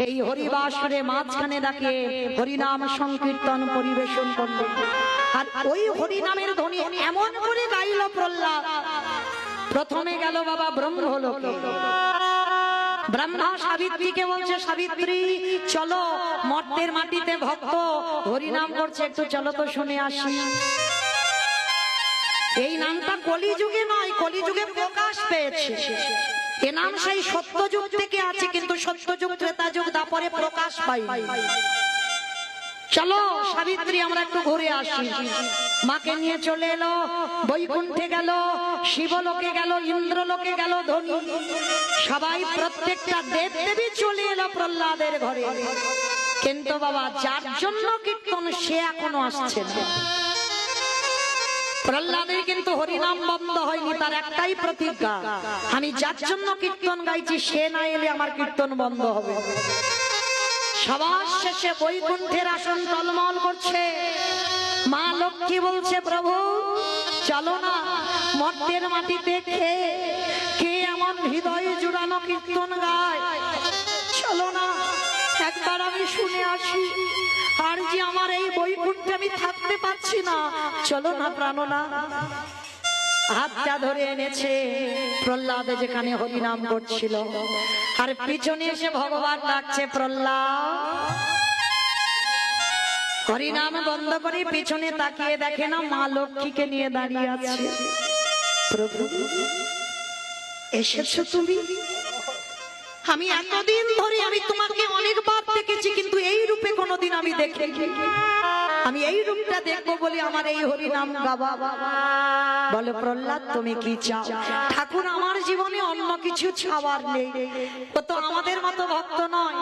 এই হরিবাসরে মাঝখানে দাঁড়িয়ে হরিনাম সংকীর্তন পরিবেশন করল। আর ওই হরিনামের ধ্বনি এমন করে গাইল প্রহ্লাদ, প্রথমে গেল বাবা ব্রহ্মলোকে। ব্রহ্মা সাবিত্রীকে বলছে, সাবিত্রী চলো, মর্তের মাটিতে ভক্ত হরিনাম করছে, একটু চলো তো শুনে আসি। এই নামটা কলিযুগে নয়, কলিযুগে প্রকাশ পেয়েছে। এ নাম সেই সত্যযুগ থেকে আছে, কিন্তু সত্যযুগ ত্রেতা যুগ তারপরে প্রকাশ পাই। চলো সাবিত্রী আমরা একটু ঘুরে আসি। মাকে নিয়ে চলে এলো, বৈকুণ্ঠে গেল, শিবলোকে গেল, ইন্দ্রলোকে গেল ধনী সবাই, প্রত্যেকটা দেব দেবী চলে এলো প্রহ্লাদের ঘরে। কিন্তু বাবা যার জন্য কীর্তন সে এখনো আসছে না। প্রহ্লাদের কিন্তু হরিনাম বন্ধ হয়নি, তার একটাই প্রতিজ্ঞা, আমি যার জন্য কীর্তন গাইছি সে না এলে আমার কীর্তন বন্ধ হবে। সবার শেষে বৈকুণ্ঠের আসন টলমল করছে। মা লক্ষ্মী বলছে, প্রভু চলো না, মর্তের মাটিতে কে এমন হৃদয় জুড়ানো কীর্তন গায়, চলো না একবার আমি শুনে আসি। আর যে আমার এই বৈকুণ্ঠে আমি থাকতে পারছি না, চলো না প্রাণনা। হাতটা ধরে এনেছে প্রহ্লাদ যেখানে হরিনাম করছিল, আর পিছনে এসে ভগবান ডাকছে, প্রহ্লাদ। হরিনাম বন্ধ করে পিছনে তাকিয়ে দেখে না মা লক্ষ্মীকে নিয়ে দাঁড়িয়ে আছে। প্রভু এসেছো তুমি? আমি এতদিন ধরে আমি তোমাকে অনেকবার দেখেছি, কিন্তু এই রূপে কোনোদিন আমি দেখিনি। আমি এই রূপটা দেখবো বলে আমার এই হরিনাম গাওয়া। বলে, প্রহ্লাদ তুমি কি চাও? ঠাকুর আমার জীবনে অন্য কিছু চাওয়ার নেই। ও তো আমাদের মতো ভক্ত নয়,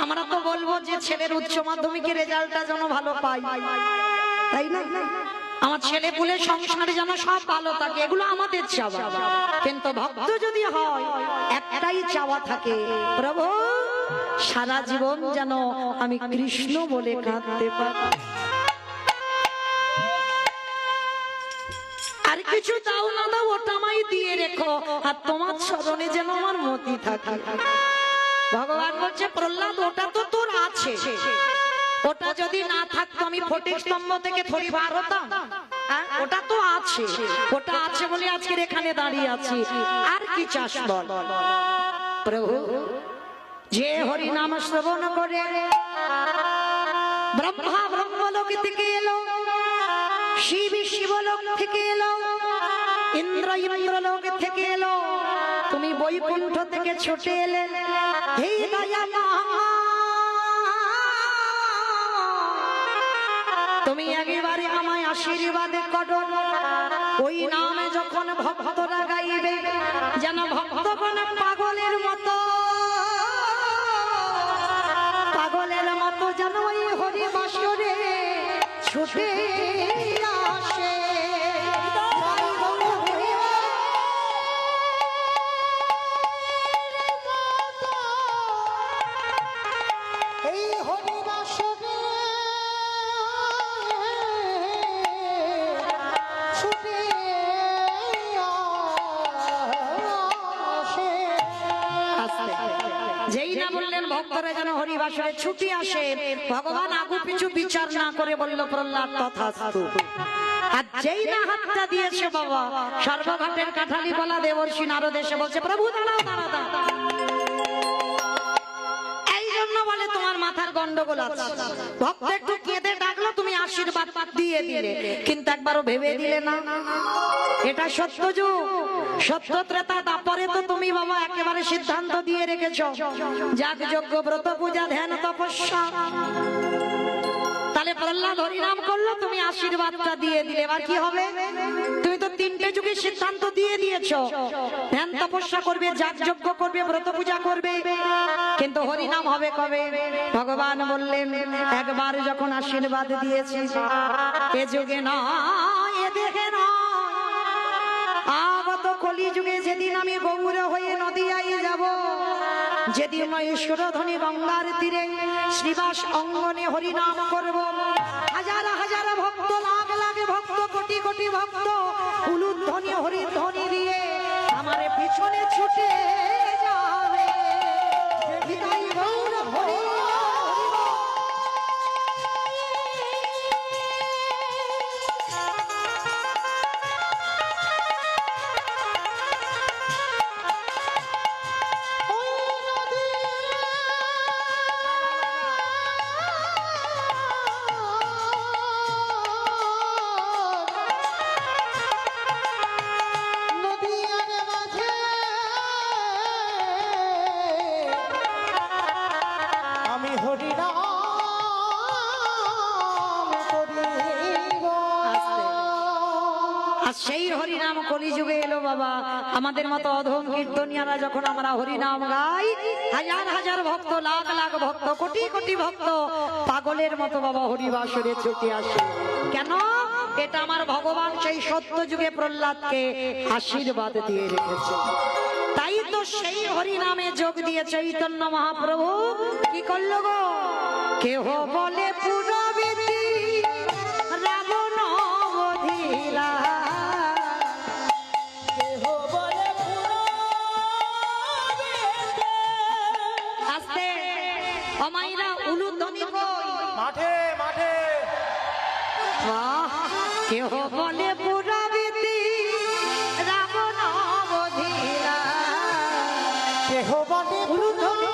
আমরা তো বলবো যে ছেলের উচ্চ মাধ্যমিকের রেজাল্টটা যেন ভালো পাই, তাই না? আমার ছেলে পুলে সংসারে যেন সব ভালো থাকে, এগুলো আমাদের চাওয়া। কিন্তু ভক্ত যদি হয় একটাই চাওয়া থাকে, প্রভু সারা জীবন যেন আমি কৃষ্ণ বলে কাঁদতে পারি। আর কিছু দাও না দাও ওটা আমায় দিয়ে রেখো, আর তোমার স্মরণে যেন আমার মতি থাকে। ভগবান বলছে, প্রহ্লাদ ওটা তো তোর আছে, ওটা যদি না থাকতো আমি ফটিক স্তম্ভ থেকে থরি বার হতাম? ওটা তো আছে, ওটা আছে বলে আজকে এখানে দাঁড়িয়ে আছি। আর কি চাস বল? প্রভু যে হরি নাম শ্রবণ করে ব্রহ্মা ব্রহ্মলোক থেকে এলো, শিব শিবলোক থেকে এলো, ইন্দ্র ইন্দ্রলোক থেকে এলো, তুমি বৈকুণ্ঠ থেকে ছুটে এলে। হে দয়া তুমি একেবারে আমায় আশীর্বাদ করো। ওই নামে যখন ভক্তরা গাইবে যেন ভক্তগণ পাগলের মতো যেন ওই হরি বাসরে ছুটে আসে। যেই না বললেন ভক্তরা যেন হরিবাসরে ছুটি আসে, ভগবান আগু পিছু বিচার না করে বলল, প্রহ্লাদ তথাস্তু। আর যেই না হাতটা দিয়েছে বাবা, সর্বঘাটের কাঠালি বলা দেবর্ষি নারদ এসে বলছে, প্রভু দাঁড়াও দাঁড়াও দাঁড়াও। এই জন্য বলে তোমার মাথার গন্ডগোল আছে। ভক্ত একটু কেঁদে ডাকলো, তুমি আশীর্বাদ দিয়ে দিলে, কিন্তু একবারও ভেবে দিলে না। এটা সত্য যুগ, সত্য ত্রেতা, তারপরে তো তুমি বাবা একেবারে সিদ্ধান্ত দিয়ে রেখেছো যাগ যজ্ঞ ব্রত পূজা ধ্যান তপস্যা। তাহলে প্রহ্লাদ হরিনাম করলো, তুমি আশীর্বাদটা দিয়ে দিলে, এবার কি হবে? তুমি তো তিনটে যুগের সিদ্ধান্ত দিয়ে দিয়েছো, ধ্যান তপস্যা করবে, যাগ যজ্ঞ করবে, ব্রত পূজা করবে, কিন্তু হরিনাম হবে কবে? ভগবান বললেন, একবার যখন আশীর্বাদ দিয়েছি, এ যুগে নয় এ দেহে নয়, আগত কলি যুগে যেদিন আমি গৌর হয়ে নদিয়ায় যাব, যেদিন ঈশ্বরধ্বনি গঙ্গার তীরে শ্রীবাস অঙ্গনে হরিনাম করব, হাজার হাজার ভক্ত, লাখ লাখ ভক্ত, কোটি কোটি ভক্ত উলুধ্বনি হরিধ্বনি দিয়ে আমার পিছনে ছুটে যাবে। হৃদয় গৌর হরিনাম কলিযুগে এলো বাবা। আমাদের মতো অধম কীর্তনিয়ারা যখন আমরা হরিনাম গাই, হাজার হাজার ভক্ত, লাখ লাখ ভক্ত, কোটি কোটি ভক্ত পাগলের মতো বাবা হরিবাসরে ছুটে আসে। কেন? এটা আমার ভগবান সেই সত্য যুগে প্রহ্লাদকে আশীর্বাদ দিয়ে রেখেছে। তাই তো সেই হরিনামে যোগ দিয়ে চৈতন্য মহাপ্রভু কি করলো গো? কেহ বলে পুরবিতি রাবণ বধিলা, কেহ বলে আস্তে অমাইরা উলুধ্বনি কই মাঠে মাঠে। কেহ বলে পুরবিতি রাবণ বধিলা, কেহ বলে উলুধ্বনি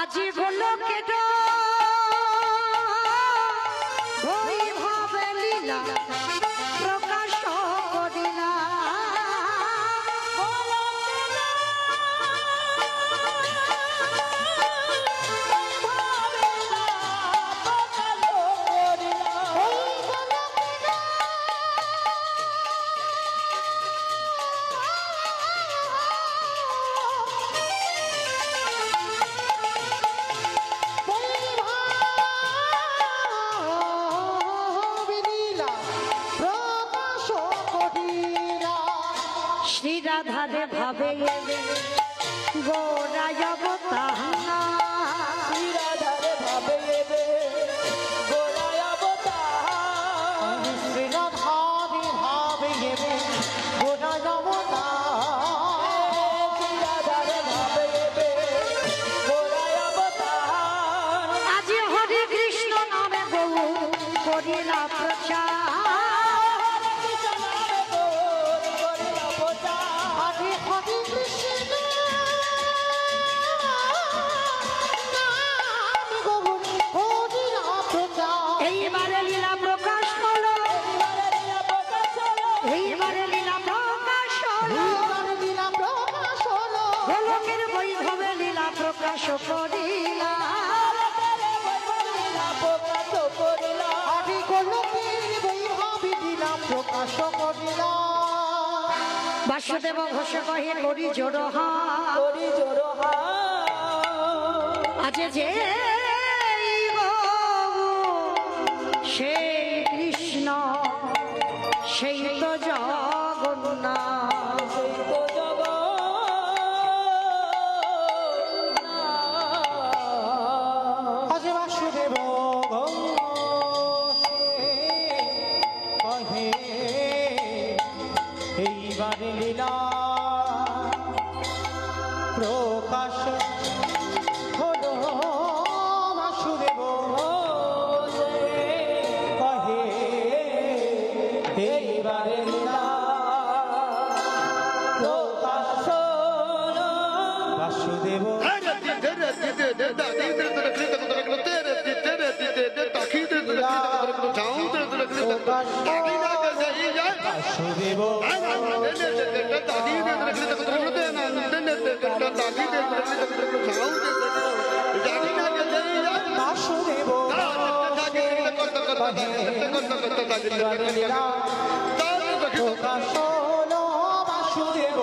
আজি হলো কেট ভাবে লীলা প্রকাশ করিলা, শ্রী রাধারে ভাবে গোরায় অবতার, শ্রী রাধারে ভাবে গোরায় অবতার, শ্রী রাধারে ভাবে গোরায় অবতার, শ্রী রাধারে ভাবে গোরায় অবতার। আজি হরে কৃষ্ণ নামে গৌ করিলা প্রচার, এইবারে লীলা প্রকাশ হলো, এইবারে লীলা প্রকাশ হলো, গোলকের বৈভবে লীলা প্রকাশ করিলা, বাসুদেব ঘোষ কহে করি জোড় আজ যে সেই কৃষ্ণ সেই তো জগন্নাথ, বাসুদেব কহে এইবারে লীলা প্রকাশ হলো, বাসুদেব কহে এইবারে লীলা প্রকাশ হলো, বাসুদেব বাসুদেব বাসুদেব প্রকাশ হলো, বাসুদেব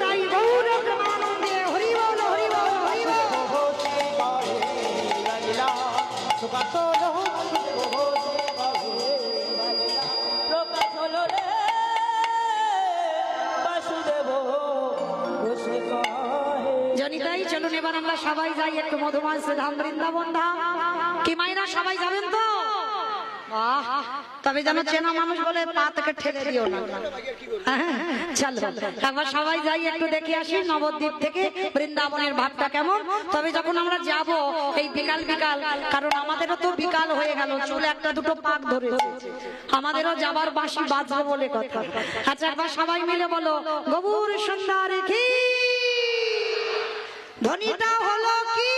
তাই গৌর প্রেমানন্দে হরি বল হরি বল হরি বল, প্রকাশ হলো, প্রকাশ হলো রে বাসুদেব। এবার আমরা সবাই যাই একটু মধুময় ধাম বৃন্দাবন ধাম। কি মায়েরা সবাই যাবেন তো? বাহ, তবে যেন চেনা মানুষ বলে পা থেকে ঠেলে দিও না। চলো একবার সবাই যাই একটু দেখে আসি নবদ্বীপ থেকে বৃন্দাবনের ভাবটা কেমন। তবে যখন আমরা যাব এই বিকাল বিকাল, কারণ আমাদেরও তো বিকাল হয়ে গেল, চুলে একটা দুটো পাক ধরেছে, আমাদেরও যাবার বাঁশি বাজবে বলে কথা। আচ্ছা একবার সবাই মিলে বলো, গৌর সুন্দর কি ধ্বনিটা হলো কি।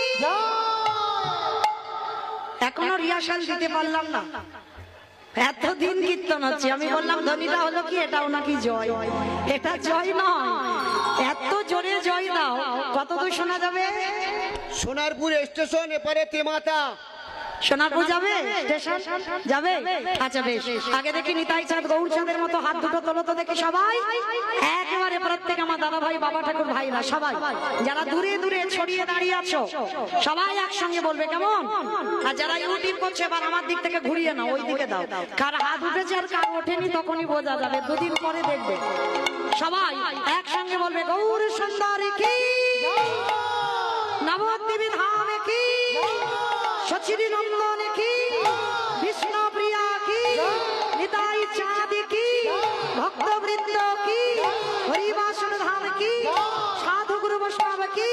এখনো রিহার্সাল দিতে পারলাম না, এতদিন কীর্তন হচ্ছে, আমি বললাম ধ্বনিটা হলো কি, এটাও নাকি জয়। এটা জয় নয়, এত জোরে জয় দাও, কত দূর শোনা যাবে? সোনারপুর স্টেশন, এপারে তেমাতা। সোনারপুর যাবে, স্টেশন যাবে। আচ্ছা বেশ, আগে দেখি নিতাই চাঁদ গৌর চাঁদের মতো হাত দুটো তোলো তো দেখি সবাই একেবারে। প্রত্যেক আমার দাদা ভাই, বাবা ঠাকুর ভাইরা সবাই যারা দূরে দূরে ছড়িয়ে দাঁড়িয়ে আছো সবাই একসঙ্গে বলবে কেমন। আর যারা ইউটিউব করছে এবার আমার দিক থেকে ঘুরিয়ে নাও, ওই দিকে দাও। কার হাত উঠেছে আর কার ওঠেনি তখনই বোঝা যাবে, দুদিন পরে দেখবে। সবাই একসঙ্গে বলবে, গৌর সুন্দরী কি, নবদ্বীপ ধাম কি, সচিরি নন্দন কি, বিষ্ণু প্রিয়া কি, নিতাই চাঁদ কি, ভক্তবৃন্দ কি, হরিবাসন ধাম কি, সাধু গুরু বৈষ্ণব কি,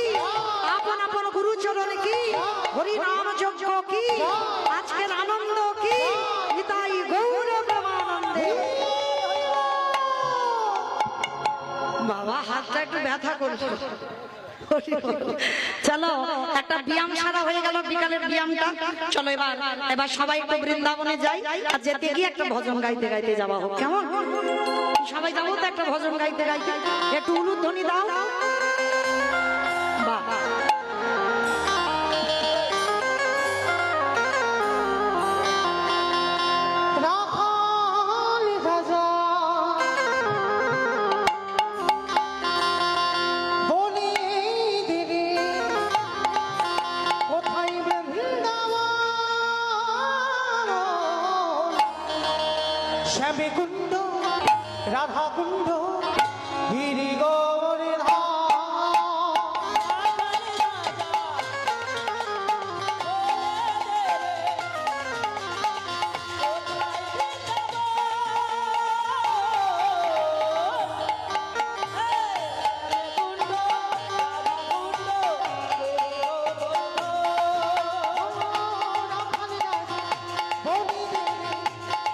আপন আপন গুরুচরণ কি, হরি নাম যজ্ঞ কি, আজকের আনন্দ কি, নিতাই গৌর প্রেমানন্দে। বাবা হাতটা একটু ব্যথা করছে। চলো একটা ব্যায়াম সারা হয়ে গেল বিকালের ব্যায়ামটা। চলো এবার এবার সবাই একটু বৃন্দাবনে যাই, আর যেতে গিয়ে একটা ভজন গাইতে গাইতে যাওয়া হোক, কেমন? সবাই যাবো তো একটা ভজন গাইতে গাইতে, একটু উলুধ্বনি দাও। বাহ, রাখাল রাজা বনে দিনে কোথায় বৃন্দাবন, শ্যামে কুণ্ড রাধা কুণ্ড গিরি গৌরে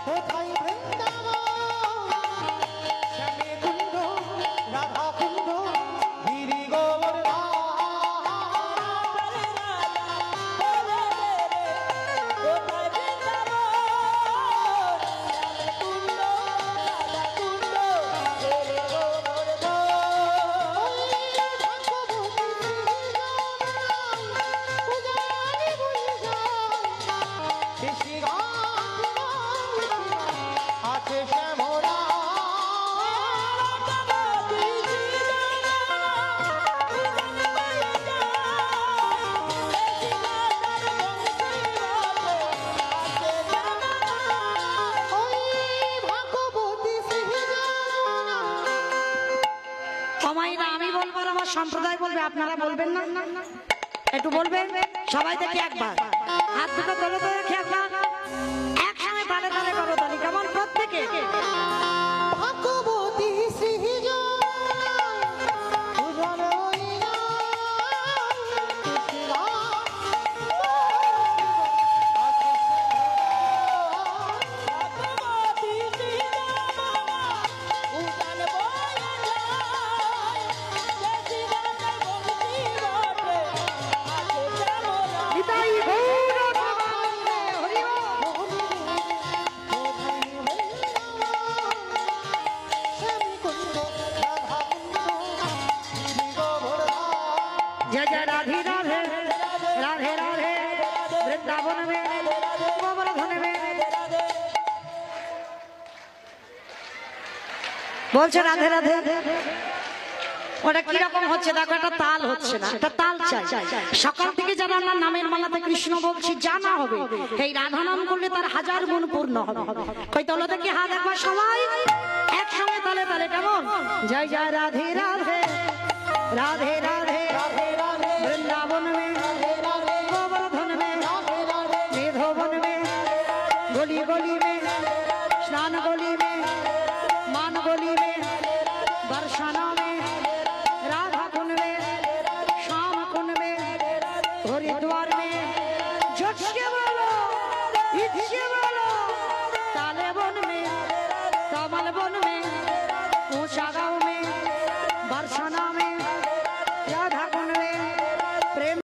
কোথায় বৃন্দাবন, শ্যামে কুণ্ড রাধা কুণ্ড গিরি গৌরে আছে শ্যামরা মাইরা আমি বলবো আর আমার সম্প্রদায় বলবে, আপনারা বলবেন না? একটু বলবেন সবাই দেখি একবার, হাত দুটো তোলো তো দেখি একবার, একসঙ্গে তালে তালে করো তালি, কেমন? প্রত্যেকে ভগবতী নিতাই গৌর প্রেমানন্দে, হরি বল। जय जय राधे राधे राधे राधे वृंदावन में गोवर्धन में বলছে রাধে রাধে। ওটা কিরকম হচ্ছে দেখো, একটা তাল হচ্ছে না, একটা তাল চাই। সকাল থেকে যারা আমরা নামের মালাতে কৃষ্ণ বলছি, জানা হবে এই রাধা নাম করলে তার 1000 গুণ পূর্ণ হবে। কই তোলো দেখি হাত একবার সবাই একসঙ্গে তালে তালে, কেমন? জয় জয় রাধে রাধে রাধে রাধে রাধে রাধে वृंदावन में, गोवर्धन में, मेधोवन में, गली गली में, स्नान गली में, मान गली में, बरसाना में, राधा कुंड में, श्याम कुंड में, हरिद्वार में, झटके बोलो, इच्छे बोलो, ताले वन में, कमल वन में, ऊंचा गाँव